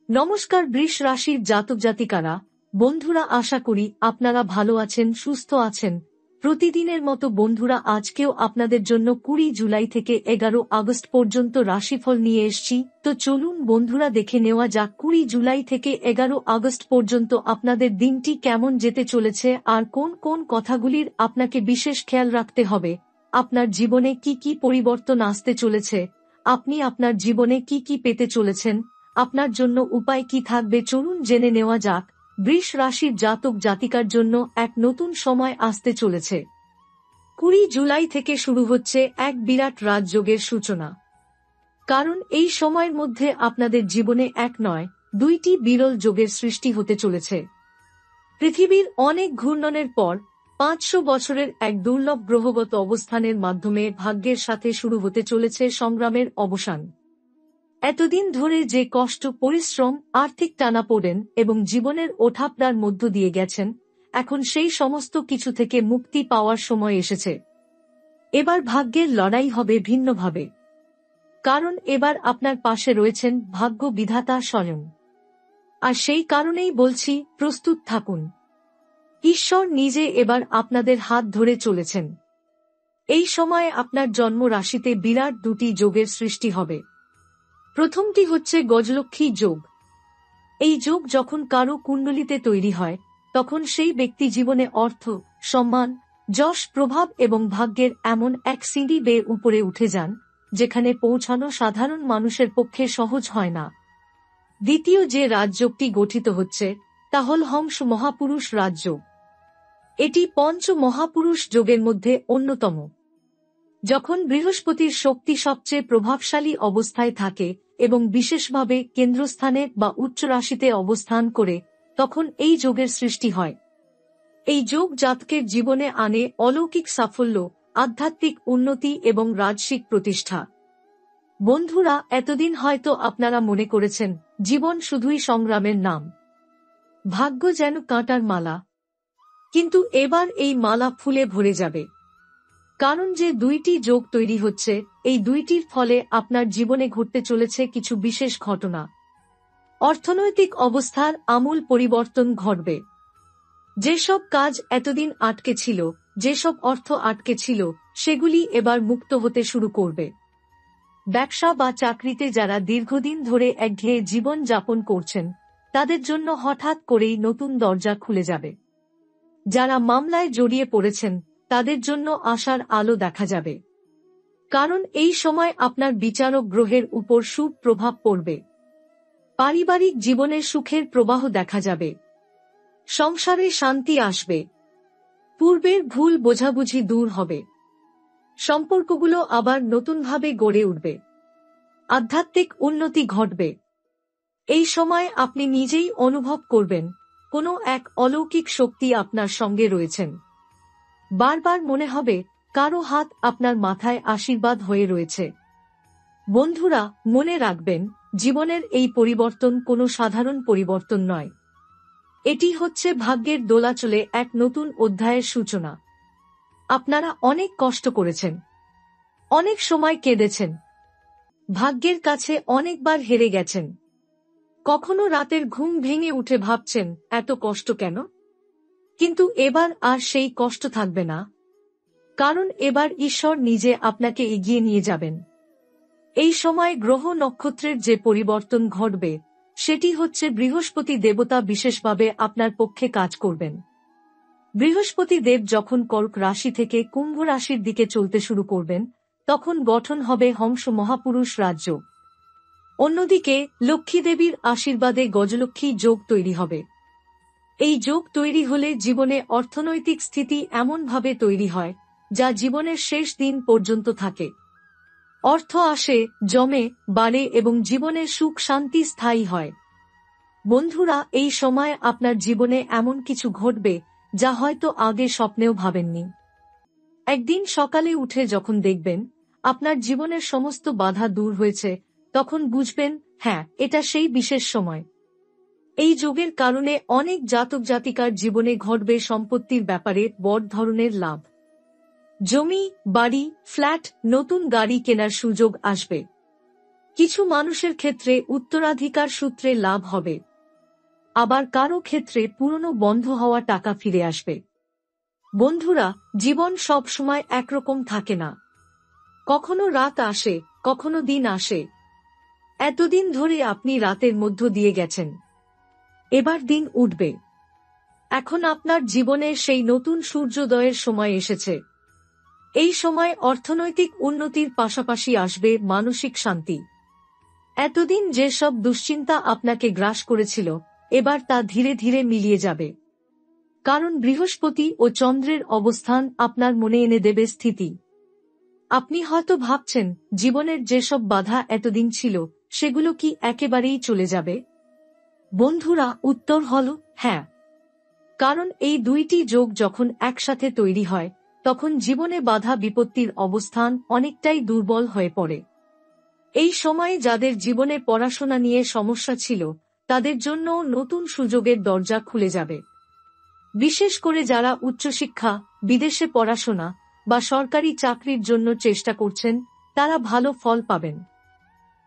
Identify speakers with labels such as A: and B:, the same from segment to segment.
A: নমস্কার বৃষ রাশির জাতক জাতিকারা, বন্ধুরা, আশা করি আপনারা ভালো আছেন, সুস্থ আছেন। প্রতিদিনের মতো বন্ধুরা, আজকেও আপনাদের জন্য 20 জুলাই থেকে 11 আগস্ট পর্যন্ত রাশিফল নিয়ে এসেছি। তো চলুন বন্ধুরা, দেখে নেওয়া যাক 20 জুলাই থেকে 11 আগস্ট পর্যন্ত আপনাদের দিনটি কেমন যেতে চলেছে আর কোন কোন কথাগুলির আপনাকে বিশেষ খেয়াল রাখতে হবে। আপনার জীবনে কি কি পরিবর্তন আসতে চলেছে, আপনি আপনার জীবনে কি কি পেতে চলেছেন, আপনার জন্য উপায় কি থাকবে, চলুন জেনে নেওয়া যাক। বৃষ রাশির জাতক জাতিকার জন্য এক নতুন সময় আসতে চলেছে। 20 জুলাই থেকে শুরু হচ্ছে এক বিরাট রাজযোগের সূচনা। কারণ এই সময়ের মধ্যে আপনাদের জীবনে এক নয়, দুইটি বিরল যোগের সৃষ্টি হতে চলেছে। পৃথিবীর অনেক ঘূর্ণনের পর 500 বছরের এক দুর্লভ গ্রহগত অবস্থানের মাধ্যমে ভাগ্যের সাথে শুরু হতে চলেছে সংগ্রামের অবসান। এতদিন ধরে যে কষ্ট, পরিশ্রম, আর্থিক টানাপোড়েন এবং জীবনের ওঠাপড়ার মধ্য দিয়ে গেছেন, এখন সেই সমস্ত কিছু থেকে মুক্তি পাওয়ার সময় এসেছে। এবার ভাগ্যের লড়াই হবে ভিন্নভাবে। কারণ এবার আপনার পাশে রয়েছেন ভাগ্য বিধাতা স্বয়ং। আর সেই কারণেই বলছি, প্রস্তুত থাকুন। ঈশ্বর নিজে এবার আপনাদের হাত ধরে চলেছেন। এই সময়ে আপনার জন্ম রাশিতে বিরাট দুটি যোগের সৃষ্টি হবে। প্রথমটি হচ্ছে গজলক্ষ্মী যোগ। এই যোগ যখন কারো কুণ্ডলিতে তৈরি হয়, তখন সেই ব্যক্তি জীবনে অর্থ, সম্মান, যশ, প্রভাব এবং ভাগ্যের এমন এক সিঁড়ি বেয়ে উপরে উঠে যান, যেখানে পৌঁছানো সাধারণ মানুষের পক্ষে সহজ হয় না। দ্বিতীয় যে রাজযোগটি গঠিত হচ্ছে, তা হল হংস মহাপুরুষ রাজযোগ। এটি পঞ্চ মহাপুরুষ যোগের মধ্যে অন্যতম। যখন বৃহস্পতির শক্তি সবচেয়ে প্রভাবশালী অবস্থায় থাকে এবং বিশেষভাবে কেন্দ্রস্থানে বা উচ্চ রাশিতে অবস্থান করে, তখন এই যোগের সৃষ্টি হয়। এই যোগ জাতকের জীবনে আনে অলৌকিক সাফল্য, আধ্যাত্মিক উন্নতি এবং রাজসিক প্রতিষ্ঠা। বন্ধুরা, এতদিন হয়তো আপনারা মনে করেছেন জীবন শুধুই সংগ্রামের নাম, ভাগ্য যেন কাঁটার মালা। কিন্তু এবার এই মালা ফুলে ভরে যাবে। কারণ যে দুইটি যোগ তৈরি হচ্ছে, এই দুইটির ফলে আপনার জীবনে ঘটতে চলেছে কিছু বিশেষ ঘটনা। অর্থনৈতিক অবস্থার আমূল পরিবর্তন ঘটবে। যেসব কাজ এতদিন আটকে ছিল, যেসব অর্থ আটকে ছিল, সেগুলি এবার মুক্ত হতে শুরু করবে। ব্যবসা বা চাকরিতে যারা দীর্ঘদিন ধরে একঘেয়ে জীবন যাপন করছেন, তাদের জন্য হঠাৎ করেই নতুন দরজা খুলে যাবে। যারা মামলায় জড়িয়ে পড়েছেন, তাদের জন্য আশার আলো দেখা যাবে। কারণ এই সময় আপনার বিচারক গ্রহের উপর শুভ প্রভাব পড়বে। পারিবারিক জীবনে সুখের প্রবাহ দেখা যাবে। সংসারে শান্তি আসবে। পূর্বের ভুল বোঝাবুঝি দূর হবে। সম্পর্কগুলো আবার নতুনভাবে গড়ে উঠবে। আধ্যাত্মিক উন্নতি ঘটবে। এই সময় আপনি নিজেই অনুভব করবেন কোনো এক অলৌকিক শক্তি আপনার সঙ্গে রয়েছেন। বারবার মনে হবে কারো হাত আপনার মাথায় আশীর্বাদ হয়ে রয়েছে। বন্ধুরা, মনে রাখবেন, জীবনের এই পরিবর্তন কোনো সাধারণ পরিবর্তন নয়। এটি হচ্ছে ভাগ্যের দোলাচলে এক নতুন অধ্যায়ের সূচনা। আপনারা অনেক কষ্ট করেছেন, অনেক সময় কেঁদেছেন, ভাগ্যের কাছে অনেকবার হেরে গেছেন। কখনো রাতের ঘুম ভেঙে উঠে ভাবছেন, এত কষ্ট কেন? কিন্তু এবার আর সেই কষ্ট থাকবে না। কারণ এবার ঈশ্বর নিজে আপনাকে এগিয়ে নিয়ে যাবেন। এই সময় গ্রহ নক্ষত্রের যে পরিবর্তন ঘটবে, সেটি হচ্ছে বৃহস্পতি দেবতা বিশেষভাবে আপনার পক্ষে কাজ করবেন। বৃহস্পতি দেব যখন কর্ক রাশি থেকে কুম্ভ রাশির দিকে চলতে শুরু করবেন, তখন গঠন হবে হংস মহাপুরুষ রাজযোগ। অন্যদিকে লক্ষ্মী দেবীর আশীর্বাদে গজলক্ষ্মী যোগ তৈরি হবে। এই যোগ তৈরি হলে জীবনে অর্থনৈতিক স্থিতি এমনভাবে তৈরি হয়, যা জীবনের শেষ দিন পর্যন্ত থাকে। অর্থ আসে, জমে, বাড়ে এবং জীবনের সুখ শান্তি স্থায়ী হয়। বন্ধুরা, এই সময় আপনার জীবনে এমন কিছু ঘটবে যা হয়তো আগে স্বপ্নেও ভাবেননি। একদিন সকালে উঠে যখন দেখবেন আপনার জীবনের সমস্ত বাধা দূর হয়েছে, তখন বুঝবেন, হ্যাঁ, এটা সেই বিশেষ সময়। এই যোগের কারণে অনেক জাতক জাতিকার জীবনে ঘটবে সম্পত্তির ব্যাপারে বড় ধরনের লাভ। জমি, বাড়ি, ফ্ল্যাট, নতুন গাড়ি কেনার সুযোগ আসবে। কিছু মানুষের ক্ষেত্রে উত্তরাধিকার সূত্রে লাভ হবে, আবার কারো ক্ষেত্রে পুরনো বন্ধ হওয়া টাকা ফিরে আসবে। বন্ধুরা, জীবন সব সময় একরকম থাকে না। কখনো রাত আসে, কখনো দিন আসে। এতদিন ধরে আপনি রাতের মধ্য দিয়ে গেছেন, এবার দিন উঠবে। এখন আপনার জীবনে সেই নতুন সূর্যোদয়ের সময় এসেছে। এই সময় অর্থনৈতিক উন্নতির পাশাপাশি আসবে মানসিক শান্তি। এতদিন যেসব দুশ্চিন্তা আপনাকে গ্রাস করেছিল, এবার তা ধীরে ধীরে মিলিয়ে যাবে। কারণ বৃহস্পতি ও চন্দ্রের অবস্থান আপনার মনে এনে দেবে স্থিতি। আপনি হয়তো ভাবছেন, জীবনের যেসব বাধা এতদিন ছিল সেগুলো কি একেবারেই চলে যাবে? বন্ধুরা, উত্তর হল হ্যাঁ। কারণ এই দুইটি যোগ যখন একসাথে তৈরি হয়, তখন জীবনে বাধা বিপত্তির অবস্থান অনেকটাই দুর্বল হয়ে পড়ে। এই সময়ে যাদের জীবনে পড়াশোনা নিয়ে সমস্যা ছিল, তাদের জন্য নতুন সুযোগের দরজা খুলে যাবে। বিশেষ করে যারা উচ্চশিক্ষা, বিদেশে পড়াশোনা বা সরকারি চাকরির জন্য চেষ্টা করছেন, তারা ভালো ফল পাবেন।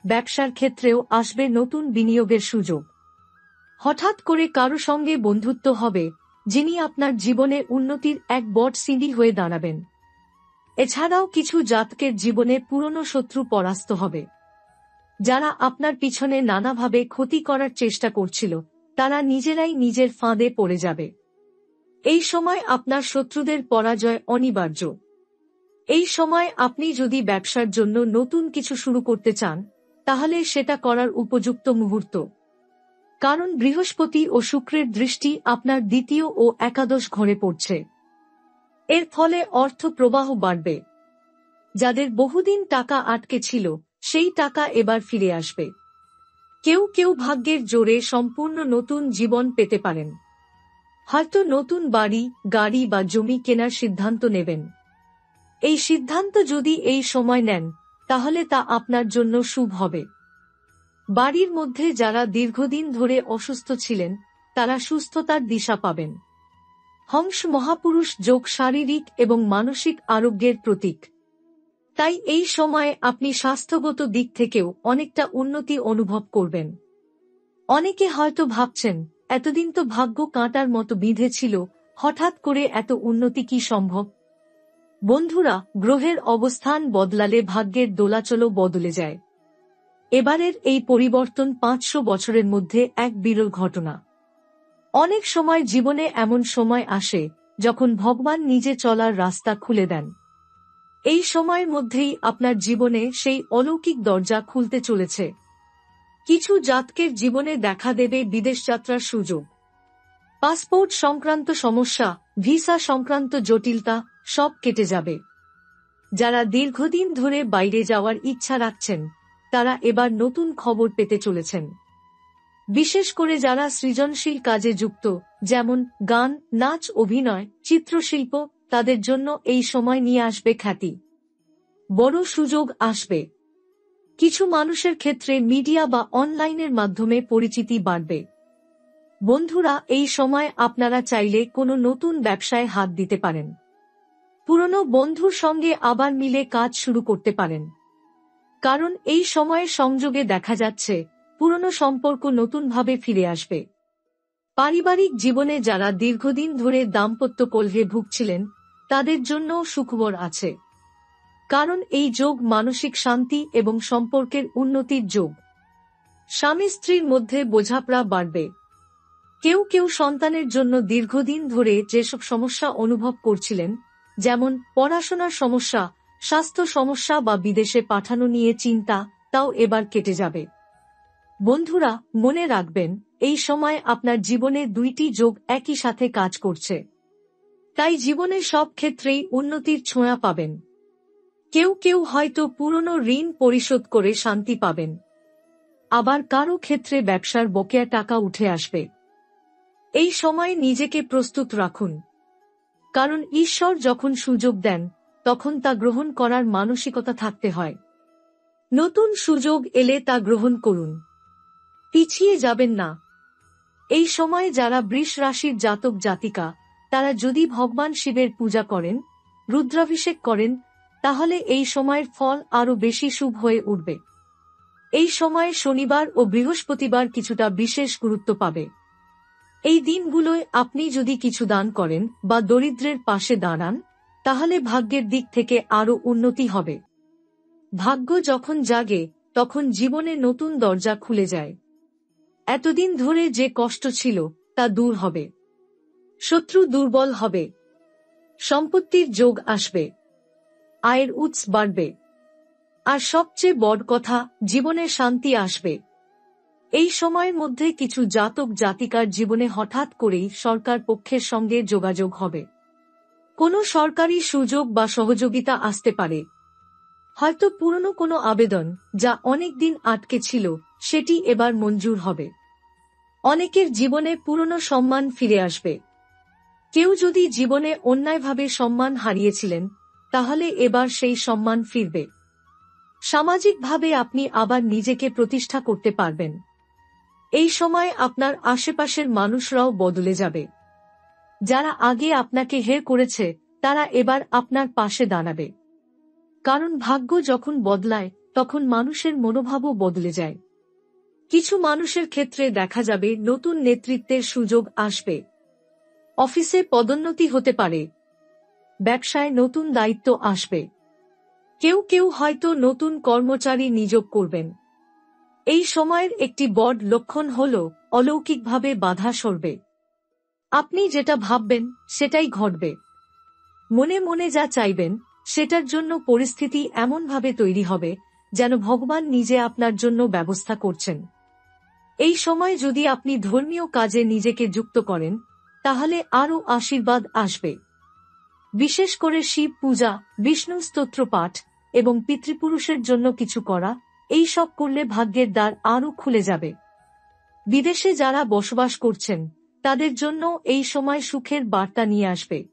A: ব্যবসার ক্ষেত্রেও আসবে নতুন বিনিয়োগের সুযোগ। হঠাৎ করে কারো সঙ্গে বন্ধুত্ব হবে, যিনি আপনার জীবনে উন্নতির এক বড় সিঁড়ি হয়ে দাঁড়াবেন। এছাড়াও কিছু জাতকের জীবনে পুরনো শত্রু পরাস্ত হবে। যারা আপনার পিছনে নানাভাবে ক্ষতি করার চেষ্টা করছিল, তারা নিজেরাই নিজের ফাঁদে পড়ে যাবে। এই সময় আপনার শত্রুদের পরাজয় অনিবার্য। এই সময় আপনি যদি ব্যবসার জন্য নতুন কিছু শুরু করতে চান, তাহলে সেটা করার উপযুক্ত মুহূর্ত। কারণ বৃহস্পতি ও শুক্রের দৃষ্টি আপনার দ্বিতীয় ও একাদশ ঘরে পড়ছে। এর ফলে অর্থ প্রবাহ বাড়বে। যাদের বহুদিন টাকা আটকে ছিল, সেই টাকা এবার ফিরে আসবে। কেউ কেউ ভাগ্যের জোরে সম্পূর্ণ নতুন জীবন পেতে পারেন। হয়তো নতুন বাড়ি, গাড়ি বা জমি কেনার সিদ্ধান্ত নেবেন। এই সিদ্ধান্ত যদি এই সময় নেন, তাহলে তা আপনার জন্য শুভ হবে। বাড়ির মধ্যে যারা দীর্ঘদিন ধরে অসুস্থ ছিলেন, তারা সুস্থতার দিশা পাবেন। হংস মহাপুরুষ যোগ শারীরিক এবং মানসিক আরোগ্যের প্রতীক। তাই এই সময়ে আপনি স্বাস্থ্যগত দিক থেকেও অনেকটা উন্নতি অনুভব করবেন। অনেকে হয়তো ভাবছেন, এতদিন তো ভাগ্য কাঁটার মতো বিঁধে ছিল, হঠাৎ করে এত উন্নতি কি সম্ভব? বন্ধুরা, গ্রহের অবস্থান বদলালে ভাগ্যের দোলাচলও বদলে যায়। এবারের এই পরিবর্তন 500 বছরের মধ্যে এক বিরল ঘটনা। অনেক সময় জীবনে এমন সময় আসে, যখন ভগবান নিজে চলার রাস্তা খুলে দেন। এই সময়ের মধ্যেই আপনার জীবনে সেই অলৌকিক দরজা খুলতে চলেছে। কিছু জাতকের জীবনে দেখা দেবে বিদেশ যাত্রার সুযোগ। পাসপোর্ট সংক্রান্ত সমস্যা, ভিসা সংক্রান্ত জটিলতা সব কেটে যাবে। যারা দীর্ঘদিন ধরে বাইরে যাওয়ার ইচ্ছা রাখছেন, তারা এবার নতুন খবর পেতে চলেছেন। বিশেষ করে যারা সৃজনশীল কাজে যুক্ত, যেমন গান, নাচ, অভিনয়, চিত্রশিল্প, তাদের জন্য এই সময় নিয়ে আসবে খ্যাতি। বড় সুযোগ আসবে। কিছু মানুষের ক্ষেত্রে মিডিয়া বা অনলাইনের মাধ্যমে পরিচিতি বাড়বে। বন্ধুরা, এই সময় আপনারা চাইলে কোনো নতুন ব্যবসায় হাত দিতে পারেন। পুরনো বন্ধুর সঙ্গে আবার মিলে কাজ শুরু করতে পারেন। কারণ এই সময়ে সংযোগে দেখা যাচ্ছে, পুরনো সম্পর্ক নতুনভাবে ফিরে আসবে। পারিবারিক জীবনে যারা দীর্ঘদিন ধরে দাম্পত্য কলহে ভুগছিলেন, তাদের জন্য সুখবর আছে। কারণ এই যোগ মানসিক শান্তি এবং সম্পর্কের উন্নতির যোগ। স্বামী স্ত্রীর মধ্যে বোঝাপড়া বাড়বে। কেউ কেউ সন্তানের জন্য দীর্ঘদিন ধরে যেসব সমস্যা অনুভব করছিলেন, যেমন পড়াশোনার সমস্যা, স্বাস্থ্য সমস্যা বা বিদেশে পাঠানো নিয়ে চিন্তা, তাও এবার কেটে যাবে। বন্ধুরা, মনে রাখবেন, এই সময় আপনার জীবনে দুইটি যোগ একই সাথে কাজ করছে। তাই জীবনের সব ক্ষেত্রেই উন্নতির ছোঁয়া পাবেন। কেউ কেউ হয়তো পুরনো ঋণ পরিশোধ করে শান্তি পাবেন। আবার কারো ক্ষেত্রে ব্যবসার বকেয়া টাকা উঠে আসবে। এই সময় নিজেকে প্রস্তুত রাখুন। কারণ ঈশ্বর যখন সুযোগ দেন, তখন তা গ্রহণ করার মানসিকতা থাকতে হয়। নতুন সুযোগ এলে তা গ্রহণ করুন। পিছিয়ে যাবেন না। এই সময় যারা বৃষ রাশির জাতক জাতিকা, তারা যদি ভগবান শিবের পূজা করেন, রুদ্রাভিষেক করেন, তাহলে এই সময়ের ফল আরো বেশি শুভ হয়ে উঠবে। এই সময়ে শনিবার ও বৃহস্পতিবার কিছুটা বিশেষ গুরুত্ব পাবে। এই দিনগুলোয় আপনি যদি কিছু দান করেন বা দরিদ্রের পাশে দাঁড়ান, তাহলে ভাগ্যের দিক থেকে আরও উন্নতি হবে। ভাগ্য যখন জাগে তখন জীবনে নতুন দরজা খুলে যায়। এতদিন ধরে যে কষ্ট ছিল তা দূর হবে। শত্রু দুর্বল হবে। সম্পত্তির যোগ আসবে। আয়ের উৎস বাড়বে। আর সবচেয়ে বড় কথা, জীবনে শান্তি আসবে। এই সময়ের মধ্যে কিছু জাতক জাতিকার জীবনে হঠাৎ করেই সরকার পক্ষের সঙ্গে যোগাযোগ হবে। কোনো সরকারি সুযোগ বা সহযোগিতা আসতে পারে। হয়তো পুরনো কোনো আবেদন যা অনেক দিন আটকে ছিল সেটি এবার মঞ্জুর হবে। অনেকের জীবনে পুরনো সম্মান ফিরে আসবে। কেউ যদি জীবনে অন্যায়ভাবে সম্মান হারিয়েছিলেন, তাহলে এবার সেই সম্মান ফিরবে। সামাজিকভাবে আপনি আবার নিজেকে প্রতিষ্ঠা করতে পারবেন। এই সময় আপনার আশেপাশের মানুষরাও বদলে যাবে। যারা আগে আপনাকে হেয় করেছে তারা এবার আপনার পাশে দাঁড়াবে। কারণ ভাগ্য যখন বদলায় তখন মানুষের মনোভাবও বদলে যায়। কিছু মানুষের ক্ষেত্রে দেখা যাবে নতুন নেতৃত্বের সুযোগ আসবে। অফিসে পদোন্নতি হতে পারে। ব্যবসায় নতুন দায়িত্ব আসবে। কেউ কেউ হয়তো নতুন কর্মচারী নিয়োগ করবেন। এই সময়ের একটি বড় লক্ষণ হল অলৌকিকভাবে বাধা সরবে। আপনি যেটা ভাববেন সেটাই ঘটবে। মনে মনে যা চাইবেন সেটার জন্য পরিস্থিতি এমনভাবে তৈরি হবে যেন ভগবান নিজে আপনার জন্য ব্যবস্থা করছেন। এই সময় যদি আপনি ধর্মীয় কাজে নিজেকে যুক্ত করেন, তাহলে আরও আশীর্বাদ আসবে। বিশেষ করে শিব পূজা, বিষ্ণু স্তোত্র পাঠ এবং পিতৃপুরুষের জন্য কিছু করা, এই সব করলে ভাগ্যের দ্বার আরও খুলে যাবে। বিদেশে যারা বসবাস করছেন তাদের জন্য এই সময় সুখের বার্তা নিয়ে আসবে।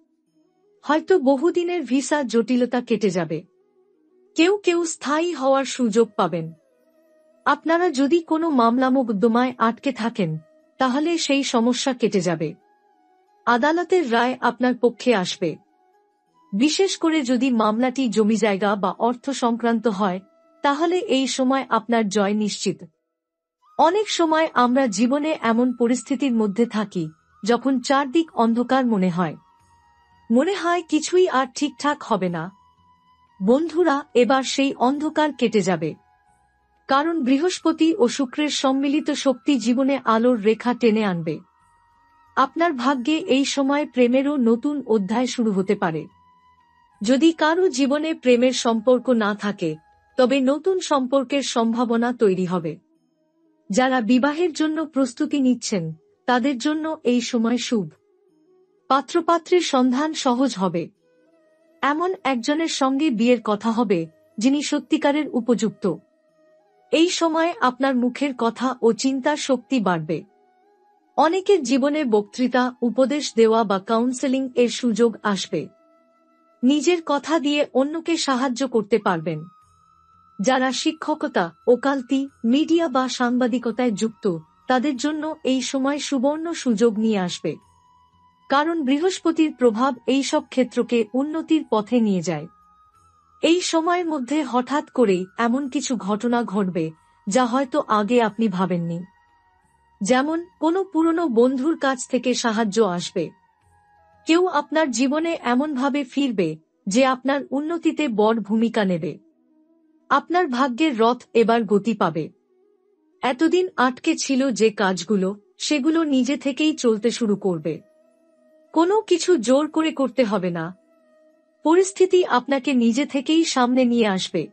A: হয়তো বহুদিনের ভিসা জটিলতা কেটে যাবে। কেউ কেউ স্থায়ী হওয়ার সুযোগ পাবেন। আপনারা যদি কোনো মামলা মোকদ্দমায় আটকে থাকেন, তাহলে সেই সমস্যা কেটে যাবে। আদালতের রায় আপনার পক্ষে আসবে। বিশেষ করে যদি মামলাটি জমি জায়গা বা অর্থ সংক্রান্ত হয়, তাহলে এই সময় আপনার জয় নিশ্চিত। অনেক সময় আমরা জীবনে এমন পরিস্থিতির মধ্যে থাকি যখন চারদিক অন্ধকার মনে হয় কিছুই আর ঠিকঠাক হবে না। বন্ধুরা, এবার সেই অন্ধকার কেটে যাবে। কারণ বৃহস্পতি ও শুক্রের সম্মিলিত শক্তি জীবনে আলোর রেখা টেনে আনবে। আপনার ভাগ্যে এই সময় প্রেমেরও নতুন অধ্যায় শুরু হতে পারে। যদি কারো জীবনে প্রেমের সম্পর্ক না থাকে, তবে নতুন সম্পর্কের সম্ভাবনা তৈরি হবে। যারা বিবাহের জন্য প্রস্তুতি নিচ্ছেন তাদের জন্য এই সময় শুভ। পাত্রপাত্রের সন্ধান সহজ হবে। এমন একজনের সঙ্গে বিয়ের কথা হবে যিনি সত্যিকারের উপযুক্ত। এই সময় আপনার মুখের কথা ও চিন্তার শক্তি বাড়বে। অনেকের জীবনে বক্তৃতা, উপদেশ দেওয়া বা কাউন্সেলিং এর সুযোগ আসবে। নিজের কথা দিয়ে অন্যকে সাহায্য করতে পারবেন। যারা শিক্ষকতা, ওকালতি, মিডিয়া বা সাংবাদিকতায় যুক্ত তাদের জন্য এই সময় সুবর্ণ সুযোগ নিয়ে আসবে। কারণ বৃহস্পতির প্রভাব এই সব ক্ষেত্রকে উন্নতির পথে নিয়ে যায়। এই সময়ের মধ্যে হঠাৎ করেই এমন কিছু ঘটনা ঘটবে যা হয়তো আগে আপনি ভাবেননি। যেমন কোনো পুরনো বন্ধুর কাছ থেকে সাহায্য আসবে। কেউ আপনার জীবনে এমনভাবে ফিরবে যে আপনার উন্নতিতে বড় ভূমিকা নেবে। আপনার ভাগ্যের রথ এবার গতি পাবে। এতদিন আটকে ছিল যে কাজগুলো, সেগুলো নিজে থেকেই চলতে শুরু করবে। কোনো কিছু জোর করে করতে হবে না। পরিস্থিতি আপনাকে নিজে থেকেই সামনে নিয়ে আসবে।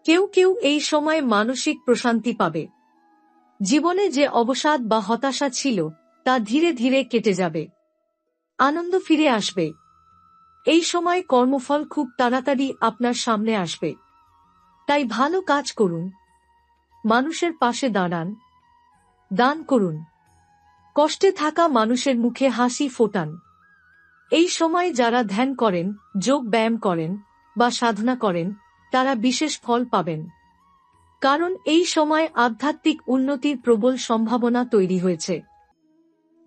A: কেউ কেউ এই সময় মানসিক প্রশান্তি পাবে। জীবনে যে অবসাদ বা হতাশা ছিল তা ধীরে ধীরে কেটে যাবে। আনন্দ ফিরে আসবে। এই সময় কর্মফল খুব তাড়াতাড়ি আপনার সামনে আসবে। তাই ভালো কাজ করুন, মানুষের পাশে দাঁড়ান, দান করুন, কষ্টে থাকা মানুষের মুখে হাসি ফোটান। এই সময় যারা ধ্যান করেন, যোগ ব্যায়াম করেন বা সাধনা করেন তারা বিশেষ ফল পাবেন। কারণ এই সময় আধ্যাত্মিক উন্নতির প্রবল সম্ভাবনা তৈরি হয়েছে।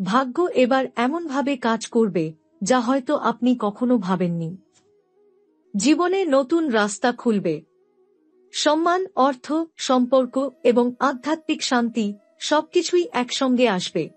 A: ভাগ্য এবার এমনভাবে কাজ করবে যা হয়তো আপনি কখনো ভাবেননি। জীবনে নতুন রাস্তা খুলবে। সম্মান, অর্থ, সম্পর্ক এবং আধ্যাত্মিক শান্তি সবকিছুই একসঙ্গে আসবে।